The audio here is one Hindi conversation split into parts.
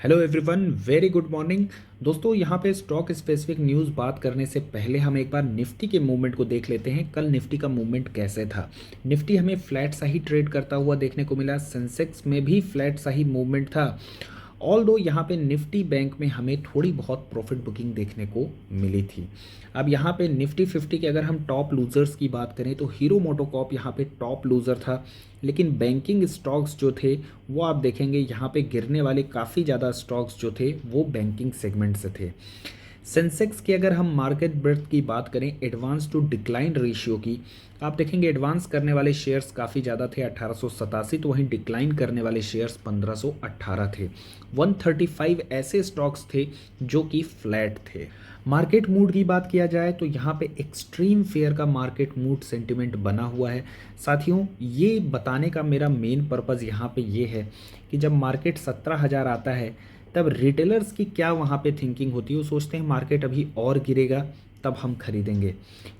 Hello everyone, very good morning. दोस्तों, यहाँ पे स्टॉक स्पेसिफिक न्यूज़ बात करने से पहले हम एक बार निफ्टी के मूवमेंट को देख लेते हैं। कल निफ्टी का मूवमेंट कैसे था। निफ्टी हमें फ्लैट सा ही ट्रेड करता हुआ देखने को मिला। सेंसेक्स में भी फ्लैट सा ही मूवमेंट था। ऑल दो यहाँ पे निफ्टी बैंक में हमें थोड़ी बहुत प्रॉफिट बुकिंग देखने को मिली थी। अब यहाँ पे निफ्टी 50 के अगर हम टॉप लूजर्स की बात करें तो हीरो मोटोकॉर्प यहाँ पे टॉप लूज़र था। लेकिन बैंकिंग स्टॉक्स जो थे वो आप देखेंगे यहाँ पे गिरने वाले काफ़ी ज़्यादा स्टॉक्स जो थे वो बैंकिंग सेगमेंट से थे। सेंसेक्स की अगर हम मार्केट ब्रेथ की बात करें एडवांस टू डिक्लाइन रेशियो की, आप देखेंगे एडवांस करने वाले शेयर्स काफ़ी ज़्यादा थे 1887, तो वहीं डिक्लाइन करने वाले शेयर्स 1518 थे। 135 ऐसे स्टॉक्स थे जो कि फ्लैट थे। मार्केट मूड की बात किया जाए तो यहाँ पे एक्सट्रीम फेयर का मार्केट मूड सेंटिमेंट बना हुआ है। साथियों, ये बताने का मेरा मेन पर्पज़ यहाँ पे ये है कि जब मार्केट 17,000 आता है तब रिटेलर्स की क्या वहाँ पे थिंकिंग होती है। वो सोचते हैं मार्केट अभी और गिरेगा तब हम खरीदेंगे।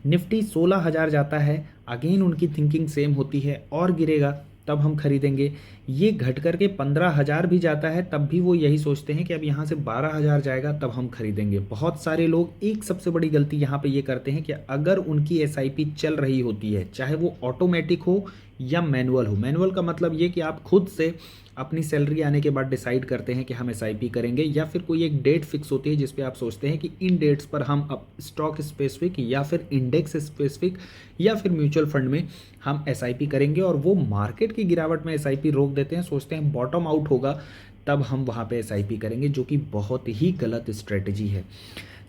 निफ्टी 16,000 जाता है, अगेन उनकी थिंकिंग सेम होती है, और गिरेगा तब हम खरीदेंगे। ये घट करके 15,000 भी जाता है तब भी वो यही सोचते हैं कि अब यहाँ से 12,000 जाएगा तब हम खरीदेंगे। बहुत सारे लोग एक सबसे बड़ी गलती यहाँ पे ये करते हैं कि अगर उनकी एसआईपी चल रही होती है, चाहे वो ऑटोमेटिक हो या मैनुअल हो। मैनुअल का मतलब ये कि आप खुद से अपनी सैलरी आने के बाद डिसाइड करते हैं कि हम एसआईपी करेंगे, या फिर कोई एक डेट फिक्स होती है जिस पे आप सोचते हैं कि इन डेट्स पर हम अब स्टॉक स्पेसिफिक या फिर इंडेक्स स्पेसिफिक या फिर म्यूचुअल फंड में हम एसआईपी करेंगे, और वो मार्केट की गिरावट में एसआईपी रोक देते हैं। सोचते हैं बॉटम आउट होगा तब हम वहाँ पे एसआईपी करेंगे, जो कि बहुत ही गलत स्ट्रेटजी है।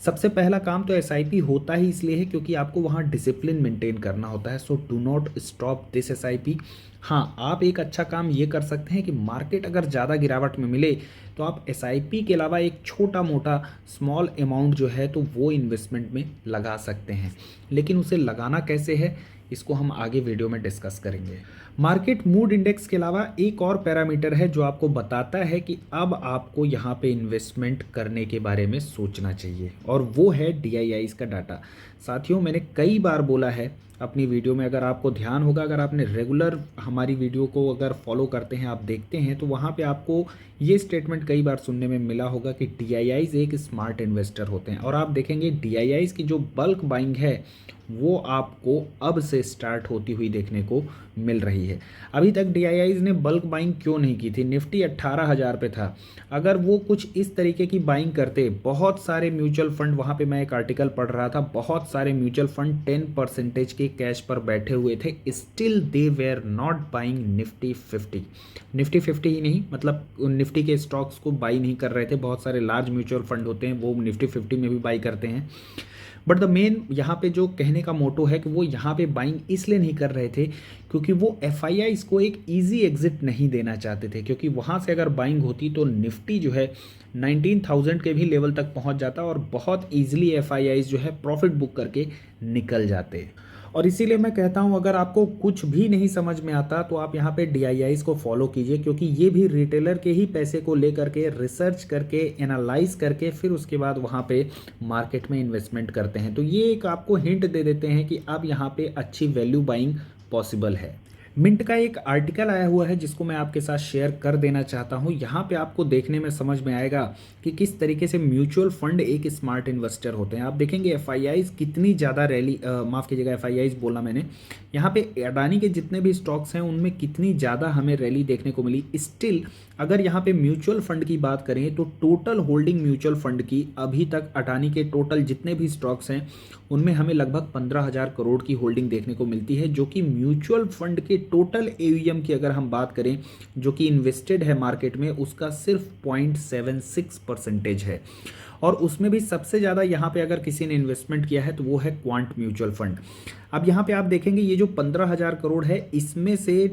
सबसे पहला काम तो एसआईपी होता ही इसलिए है क्योंकि आपको वहाँ डिसिप्लिन मेंटेन करना होता है। So do not stop this SIP. हाँ, आप एक अच्छा काम ये कर सकते हैं कि मार्केट अगर ज़्यादा गिरावट में मिले तो आप एसआईपी के अलावा एक छोटा मोटा स्मॉल अमाउंट जो है तो वो इन्वेस्टमेंट में लगा सकते हैं। लेकिन उसे लगाना कैसे है इसको हम आगे वीडियो में डिस्कस करेंगे। मार्केट मूड इंडेक्स के अलावा एक और पैरामीटर है जो आपको बताता है कि अब आपको यहाँ पे इन्वेस्टमेंट करने के बारे में सोचना चाहिए, और वो है डीआईआईज का डाटा। साथियों, मैंने कई बार बोला है अपनी वीडियो में, अगर आपको ध्यान होगा, अगर आपने रेगुलर हमारी वीडियो को अगर फॉलो करते हैं, आप देखते हैं, तो वहाँ पे आपको ये स्टेटमेंट कई बार सुनने में मिला होगा कि डीआईआईज एक स्मार्ट इन्वेस्टर होते हैं। और आप देखेंगे डीआईआईज की जो बल्क बाइंग है वो आपको अब से स्टार्ट होती हुई देखने को मिल रही है। अभी तक डीआईआईज ने बल्क बाइंग क्यों नहीं की थी। निफ्टी 18,000 पे था। अगर वो कुछ इस तरीके की बाइंग करते, बहुत सारे म्यूचुअल फंड, वहाँ पे मैं एक आर्टिकल पढ़ रहा था, बहुत सारे म्यूचुअल फंड 10% के कैश पर बैठे हुए थे, still they were not buying Nifty 50। Nifty 50 ही नहीं, मतलब निफ्टी के स्टॉक्स को बाई नहीं कर रहे थे। बहुत सारे लार्ज म्यूचुअल फंड होते हैं वो निफ्टी 50 में भी बाई करते हैं। बट द मेन यहाँ पे जो कहने का मोटो है कि वो यहाँ पे बाइंग इसलिए नहीं कर रहे थे क्योंकि वो एफआईआईज को एक इजी एग्जिट नहीं देना चाहते थे, क्योंकि वहाँ से अगर बाइंग होती तो निफ्टी जो है 19,000 के भी लेवल तक पहुँच जाता और बहुत ईजिली एफआईआईज जो है प्रॉफिट बुक करके निकल जाते। और इसीलिए मैं कहता हूँ अगर आपको कुछ भी नहीं समझ में आता तो आप यहाँ पे डीआईआईज को फॉलो कीजिए, क्योंकि ये भी रिटेलर के ही पैसे को लेकर के रिसर्च करके एनालाइज करके फिर उसके बाद वहाँ पे मार्केट में इन्वेस्टमेंट करते हैं। तो ये एक आपको हिंट दे देते हैं कि अब यहाँ पे अच्छी वैल्यू बाइंग पॉसिबल है। मिंट का एक आर्टिकल आया हुआ है जिसको मैं आपके साथ शेयर कर देना चाहता हूँ। यहाँ पे आपको देखने में समझ में आएगा कि किस तरीके से म्यूचुअल फंड एक स्मार्ट इन्वेस्टर होते हैं। आप देखेंगे एफआईआईज कितनी ज़्यादा रैली, माफ़ कीजिएगा एफआईआईज बोला मैंने, यहाँ पे अडानी के जितने भी स्टॉक्स हैं उनमें कितनी ज़्यादा हमें रैली देखने को मिली। स्टिल अगर यहाँ पे म्यूचुअल फंड की बात करें तो टोटल होल्डिंग म्यूचुअल फंड की अभी तक अडानी के टोटल जितने भी स्टॉक्स हैं उनमें हमें लगभग 15,000 करोड़ की होल्डिंग देखने को मिलती है, जो कि म्यूचुअल फंड के टोटल एयूएम की अगर हम बात करें जो कि इन्वेस्टेड है मार्केट में उसका सिर्फ 0.76% है। और उसमें भी सबसे ज़्यादा यहाँ पे अगर किसी ने इन्वेस्टमेंट किया है तो वो है क्वांट म्यूचुअल फंड। अब यहाँ पे आप देखेंगे ये जो 15,000 करोड़ है इसमें से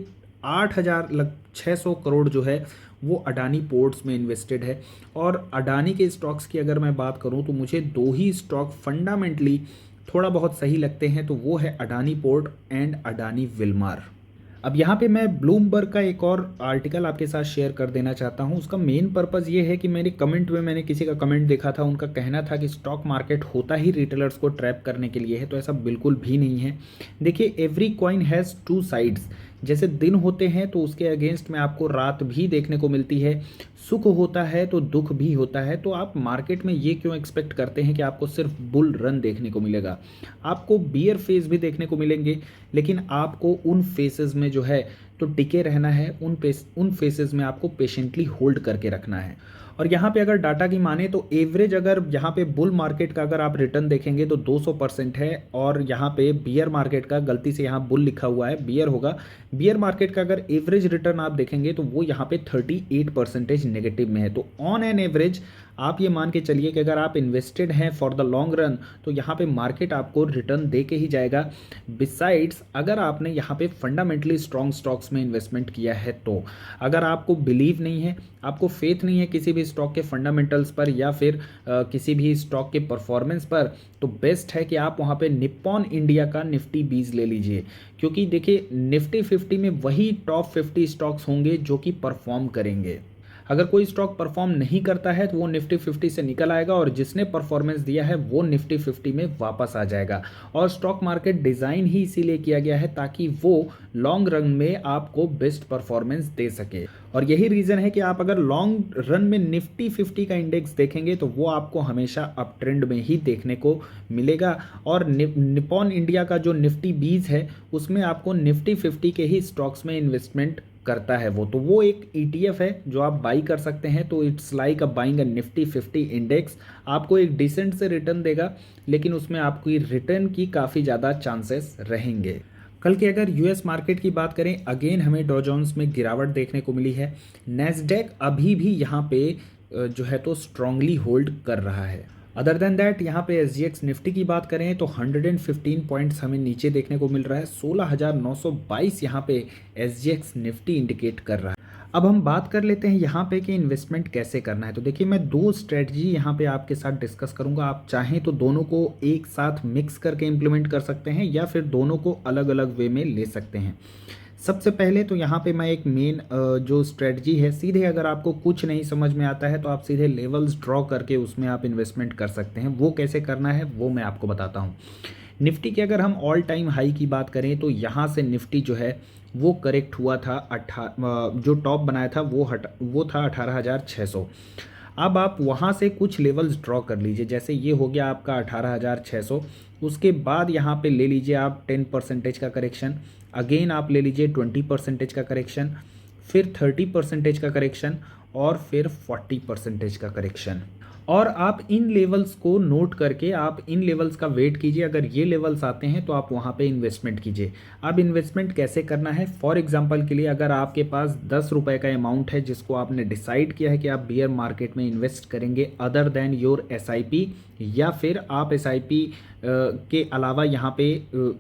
600 करोड़ जो है वो अडानी पोर्ट्स में इन्वेस्टेड है। और अडानी के स्टॉक्स की अगर मैं बात करूं तो मुझे दो ही स्टॉक फंडामेंटली थोड़ा बहुत सही लगते हैं, तो वो है Adani port and Adani Wilmar. अब यहाँ पे मैं ब्लूमबर्ग का एक और आर्टिकल आपके साथ शेयर कर देना चाहता हूँ। उसका मेन पर्पज़ ये है कि मेरे कमेंट में मैंने किसी का कमेंट देखा था, उनका कहना था कि स्टॉक मार्केट होता ही रिटेलर्स को ट्रैप करने के लिए है, तो ऐसा बिल्कुल भी नहीं है। देखिए, every coin has two sides. जैसे दिन होते हैं तो उसके अगेंस्ट में आपको रात भी देखने को मिलती है, सुख होता है तो दुख भी होता है। तो आप मार्केट में ये क्यों एक्सपेक्ट करते हैं कि आपको सिर्फ बुल रन देखने को मिलेगा? आपको बियर फेज भी देखने को मिलेंगे, लेकिन आपको उन फेसेस में जो है तो टिके रहना है, उन फेसेस में आपको पेशेंटली होल्ड करके रखना है। और यहाँ पे अगर डाटा की माने तो एवरेज अगर यहाँ पे बुल मार्केट का अगर आप रिटर्न देखेंगे तो 200% है, और यहाँ पे बियर मार्केट का, गलती से यहाँ बुल लिखा हुआ है, बियर होगा, बियर मार्केट का अगर एवरेज रिटर्न आप देखेंगे तो वो यहाँ पे 38% नेगेटिव में है। तो ऑन एन एवरेज आप ये मान के चलिए कि अगर आप इन्वेस्टेड हैं फॉर द लॉन्ग रन तो यहाँ पे मार्केट आपको रिटर्न दे के ही जाएगा। बिसाइड्स अगर आपने यहाँ पे फंडामेंटली स्ट्रॉन्ग स्टॉक्स में इन्वेस्टमेंट किया है, तो अगर आपको बिलीव नहीं है, आपको फेथ नहीं है किसी भी स्टॉक के फंडामेंटल्स पर या फिर किसी भी स्टॉक के परफॉर्मेंस पर, तो बेस्ट है कि आप वहाँ पे निप्पॉन इंडिया का निफ्टी 20 ले लीजिए। क्योंकि देखिए निफ्टी 50 में वही टॉप 50 स्टॉक्स होंगे जो कि परफॉर्म करेंगे। अगर कोई स्टॉक परफॉर्म नहीं करता है तो वो निफ्टी 50 से निकल आएगा, और जिसने परफॉर्मेंस दिया है वो निफ्टी 50 में वापस आ जाएगा। और स्टॉक मार्केट डिज़ाइन ही इसीलिए किया गया है ताकि वो लॉन्ग रन में आपको बेस्ट परफॉर्मेंस दे सके। और यही रीज़न है कि आप अगर लॉन्ग रन में निफ्टी 50 का इंडेक्स देखेंगे तो वो आपको हमेशा अप ट्रेंड में ही देखने को मिलेगा। और निप्पॉन इंडिया का जो निफ्टी 20 है उसमें आपको निफ्टी 50 के ही स्टॉक्स में इन्वेस्टमेंट करता है वो, तो वो एक ETF है जो आप बाई कर सकते हैं। तो it's like a buying a Nifty 50 index. आपको एक डिसेंट से रिटर्न देगा, लेकिन उसमें आपकी रिटर्न की काफ़ी ज़्यादा चांसेस रहेंगे। कल के अगर यूएस मार्केट की बात करें, अगेन हमें डॉ जोन्स में गिरावट देखने को मिली है। नैस्डैक अभी भी यहाँ पे जो है तो स्ट्रांगली होल्ड कर रहा है। अदर देन दैट यहाँ पे SGX निफ्टी की बात करें तो 115 पॉइंट्स हमें नीचे देखने को मिल रहा है। 16,922 यहाँ पे SGX निफ्टी इंडिकेट कर रहा है। अब हम बात कर लेते हैं यहाँ पे कि इन्वेस्टमेंट कैसे करना है। तो देखिए मैं दो स्ट्रेटजी यहाँ पे आपके साथ डिस्कस करूँगा। आप चाहें तो दोनों को एक साथ मिक्स करके इम्प्लीमेंट कर सकते हैं या फिर दोनों को अलग अलग वे में ले सकते हैं। सबसे पहले तो यहाँ पे मैं एक मेन जो स्ट्रेटजी है, सीधे अगर आपको कुछ नहीं समझ में आता है तो आप सीधे लेवल्स ड्रॉ करके उसमें आप इन्वेस्टमेंट कर सकते हैं। वो कैसे करना है वो मैं आपको बताता हूँ। निफ्टी की अगर हम ऑल टाइम हाई की बात करें तो यहाँ से निफ्टी जो है वो करेक्ट हुआ था, जो टॉप बनाया था वो था 18,600। अब आप वहाँ से कुछ लेवल्स ड्रॉ कर लीजिए। जैसे ये हो गया आपका 18,600। उसके बाद यहाँ पे ले लीजिए आप 10% का करेक्शन, अगेन आप ले लीजिए 20% का करेक्शन, फिर 30% का करेक्शन, और फिर 40% का करेक्शन। और आप इन लेवल्स को नोट करके आप इन लेवल्स का वेट कीजिए। अगर ये लेवल्स आते हैं तो आप वहाँ पे इन्वेस्टमेंट कीजिए। अब इन्वेस्टमेंट कैसे करना है, फॉर एग्जांपल के लिए अगर आपके पास 10 रुपये का अमाउंट है जिसको आपने डिसाइड किया है कि आप बियर मार्केट में इन्वेस्ट करेंगे अदर देन योर SIP, या फिर आप SIP के अलावा यहाँ पे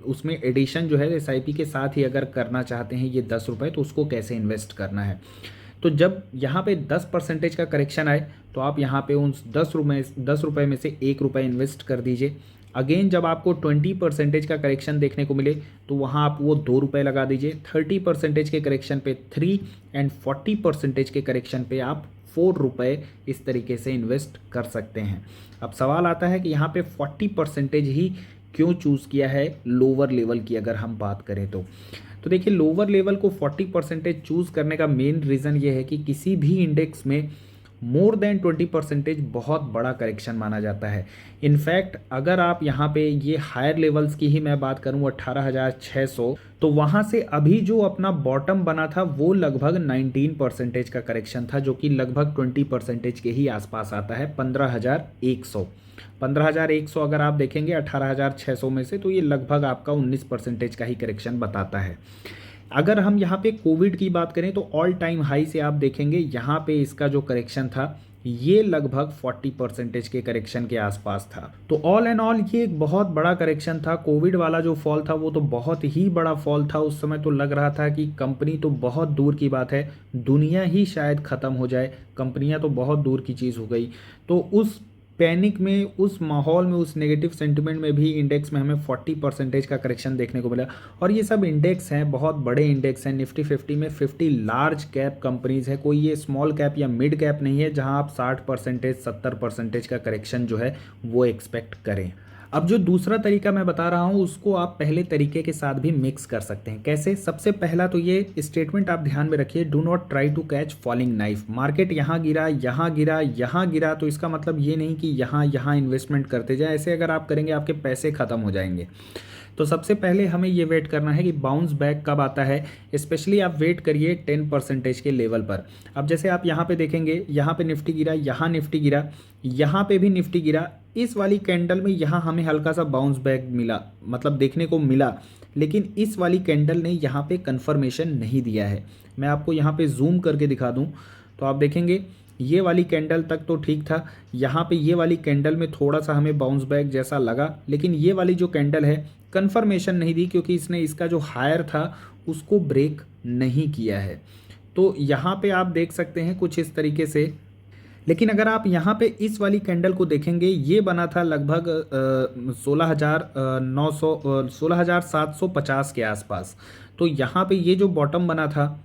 उसमें एडिशन जो है SIP के साथ ही अगर करना चाहते हैं ये 10 रुपये, तो उसको कैसे इन्वेस्ट करना है। तो जब यहाँ पे 10% का करेक्शन आए तो आप यहाँ पे उन 10 रुपये में से 1 रुपये इन्वेस्ट कर दीजिए। अगेन जब आपको 20% का करेक्शन देखने को मिले तो वहाँ आप वो 2 रुपये लगा दीजिए। 30% के करेक्शन पे 3 एंड 40% के करेक्शन पे आप 4 रुपये इस तरीके से इन्वेस्ट कर सकते हैं। अब सवाल आता है कि यहाँ पे 40% ही क्यों चूज़ किया है लोअर लेवल की अगर हम बात करें तो देखिए लोअर लेवल को 40% चूज़ करने का मेन रीज़न ये है कि किसी भी इंडेक्स में मोर देन 20% बहुत बड़ा करेक्शन माना जाता है। इनफैक्ट अगर आप यहाँ पे ये हायर लेवल्स की ही मैं बात करूँ 18,600, तो वहाँ से अभी जो अपना बॉटम बना था वो लगभग 19% का करेक्शन था, जो कि लगभग 20% के ही आसपास आता है। 15,100 अगर आप देखेंगे 18,600 में से, तो ये लगभग आपका 19% का ही करेक्शन बताता है। अगर हम यहाँ पे कोविड की बात करें तो ऑल टाइम हाई से आप देखेंगे यहाँ पे इसका जो करेक्शन था ये लगभग 40% के करेक्शन के आसपास था। तो ऑल एंड ऑल ये एक बहुत बड़ा करेक्शन था। कोविड वाला जो फॉल था वो तो बहुत ही बड़ा फॉल था। उस समय तो लग रहा था कि कंपनी तो बहुत दूर की बात है, दुनिया ही शायद ख़त्म हो जाए, कंपनियां तो बहुत दूर की चीज़ हो गई। तो उस पैनिक में, उस माहौल में, उस नेगेटिव सेंटिमेंट में भी इंडेक्स में हमें 40% का करेक्शन देखने को मिला। और ये सब इंडेक्स हैं, बहुत बड़े इंडेक्स हैं। निफ्टी 50 में 50 लार्ज कैप कंपनीज है, कोई ये स्मॉल कैप या मिड कैप नहीं है जहां आप 60% 70% का करेक्शन जो है वो एक्सपेक्ट करें। अब जो दूसरा तरीका मैं बता रहा हूँ उसको आप पहले तरीके के साथ भी मिक्स कर सकते हैं। कैसे? सबसे पहला तो ये स्टेटमेंट आप ध्यान में रखिए, do not try to catch falling knife. Market यहाँ गिरा, यहाँ गिरा, यहाँ गिरा, तो इसका मतलब ये नहीं कि यहाँ यहाँ इन्वेस्टमेंट करते जाए। ऐसे अगर आप करेंगे आपके पैसे खत्म हो जाएंगे। तो सबसे पहले हमें ये वेट करना है कि बाउंस बैक कब आता है। स्पेशली आप वेट करिए 10% के लेवल पर। अब जैसे आप यहाँ पे देखेंगे, यहाँ पे निफ्टी गिरा, यहाँ निफ्टी गिरा, यहाँ पे भी निफ्टी गिरा। इस वाली कैंडल में यहाँ हमें हल्का सा बाउंस बैक मिला, मतलब देखने को मिला, लेकिन इस वाली कैंडल ने यहाँ पे कंफर्मेशन नहीं दिया है। मैं आपको यहाँ पे जूम करके दिखा दूँ तो आप देखेंगे ये वाली कैंडल तक तो ठीक था, यहाँ पे ये वाली कैंडल में थोड़ा सा हमें बाउंस बैक जैसा लगा, लेकिन ये वाली जो कैंडल है कंफर्मेशन नहीं दी, क्योंकि इसने इसका जो हायर था उसको ब्रेक नहीं किया है। तो यहाँ पे आप देख सकते हैं कुछ इस तरीके से। लेकिन अगर आप यहाँ पे इस वाली कैंडल को देखेंगे, ये बना था लगभग 16,750 के आसपास। तो यहाँ पे ये जो बॉटम बना था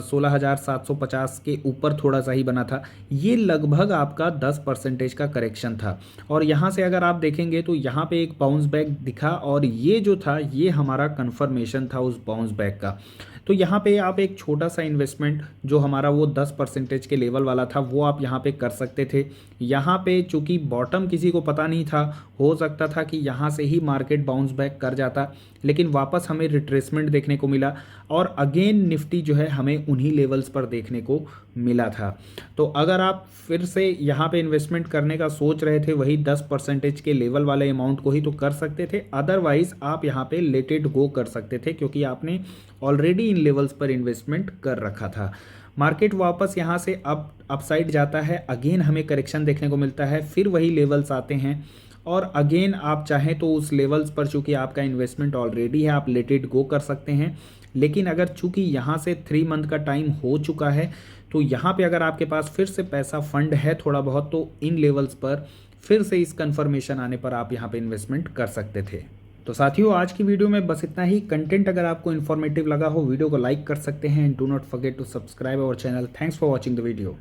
16,750 के ऊपर थोड़ा सा ही बना था, ये लगभग आपका 10% का करेक्शन था। और यहाँ से अगर आप देखेंगे तो यहाँ पे एक बाउंस बैक दिखा, और ये जो था ये हमारा कंफर्मेशन था उस बाउंस बैक का। तो यहाँ पे आप एक छोटा सा इन्वेस्टमेंट जो हमारा वो 10% के लेवल वाला था वो आप यहाँ पे कर सकते थे। यहाँ पे चूंकि बॉटम किसी को पता नहीं था, हो सकता था कि यहाँ से ही मार्केट बाउंस बैक कर जाता, लेकिन वापस हमें रिट्रेसमेंट देखने को मिला, और अगेन निफ्टी जो है हमें उन्हीं लेवल्स पर देखने को मिला था। तो अगर आप फिर से यहाँ पे इन्वेस्टमेंट करने का सोच रहे थे वही 10% के लेवल वाले अमाउंट को ही तो कर सकते थे, अदरवाइज आप यहाँ पे लेट इट गो कर सकते थे, क्योंकि आपने ऑलरेडी इन लेवल्स पर इन्वेस्टमेंट कर रखा था। मार्केट वापस यहाँ से अपसाइड जाता है, अगेन हमें करेक्शन देखने को मिलता है, फिर वही लेवल्स आते हैं, और अगेन आप चाहें तो उस लेवल्स पर चूंकि आपका इन्वेस्टमेंट ऑलरेडी है आप लेट इट गो कर सकते हैं। लेकिन अगर चूंकि यहाँ से 3 मंथ का टाइम हो चुका है, तो यहाँ पे अगर आपके पास फिर से पैसा फंड है थोड़ा बहुत, तो इन लेवल्स पर फिर से इस कंफर्मेशन आने पर आप यहाँ पे इन्वेस्टमेंट कर सकते थे। तो साथियों आज की वीडियो में बस इतना ही। कंटेंट अगर आपको इन्फॉर्मेटिव लगा हो वीडियो को लाइक कर सकते हैं। Do not forget to subscribe our channel. Thanks for watching the video.